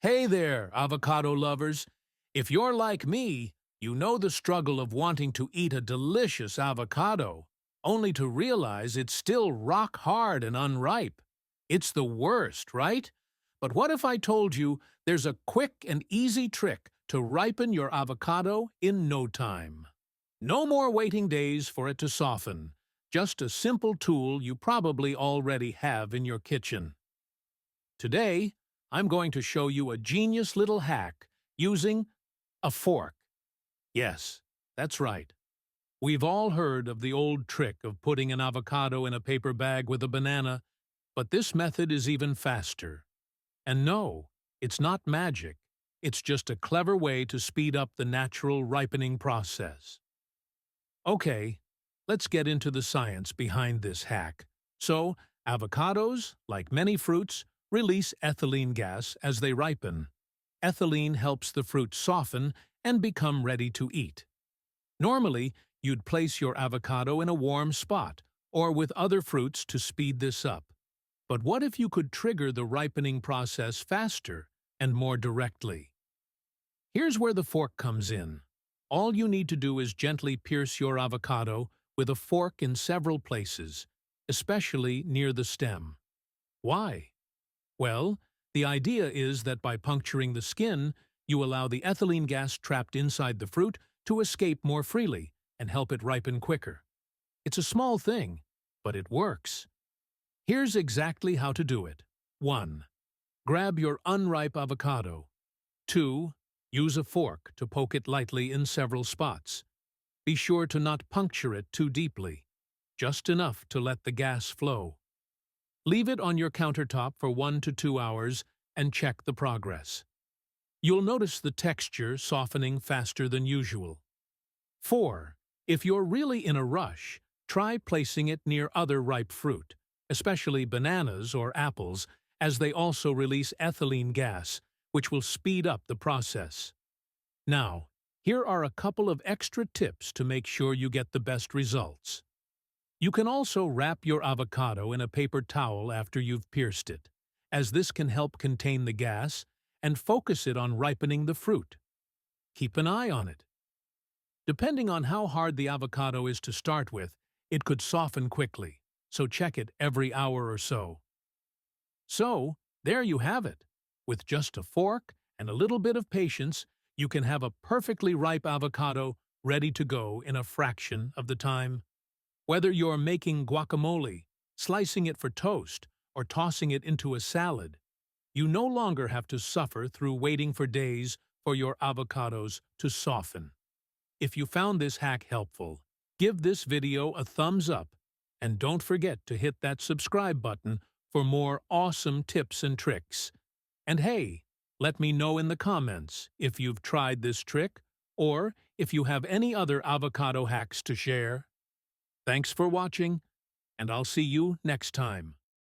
Hey there, avocado lovers. If you're like me, you know the struggle of wanting to eat a delicious avocado, only to realize it's still rock hard and unripe. It's the worst, right? But what if I told you there's a quick and easy trick to ripen your avocado in no time? No more waiting days for it to soften. Just a simple tool you probably already have in your kitchen. Today, I'm going to show you a genius little hack using a fork. Yes, that's right. We've all heard of the old trick of putting an avocado in a paper bag with a banana, but this method is even faster. And no, it's not magic. It's just a clever way to speed up the natural ripening process. Okay, let's get into the science behind this hack. So, avocados, like many fruits, release ethylene gas as they ripen. Ethylene helps the fruit soften and become ready to eat. Normally, you'd place your avocado in a warm spot or with other fruits to speed this up. But what if you could trigger the ripening process faster and more directly? Here's where the fork comes in. All you need to do is gently pierce your avocado with a fork in several places, especially near the stem. Why? Well, the idea is that by puncturing the skin, you allow the ethylene gas trapped inside the fruit to escape more freely and help it ripen quicker. It's a small thing, but it works. Here's exactly how to do it. 1. Grab your unripe avocado. 2. Use a fork to poke it lightly in several spots. Be sure to not puncture it too deeply, just enough to let the gas flow. Leave it on your countertop for 1 to 2 hours and check the progress. You'll notice the texture softening faster than usual. 4. If you're really in a rush, try placing it near other ripe fruit, especially bananas or apples, as they also release ethylene gas, which will speed up the process. Now, here are a couple of extra tips to make sure you get the best results. You can also wrap your avocado in a paper towel after you've pierced it, as this can help contain the gas and focus it on ripening the fruit. Keep an eye on it. Depending on how hard the avocado is to start with, it could soften quickly, so check it every hour or so. So, there you have it. With just a fork and a little bit of patience, you can have a perfectly ripe avocado ready to go in a fraction of the time. Whether you're making guacamole, slicing it for toast, or tossing it into a salad, you no longer have to suffer through waiting for days for your avocados to soften. If you found this hack helpful, give this video a thumbs up and don't forget to hit that subscribe button for more awesome tips and tricks. And hey, let me know in the comments if you've tried this trick or if you have any other avocado hacks to share. Thanks for watching, and I'll see you next time.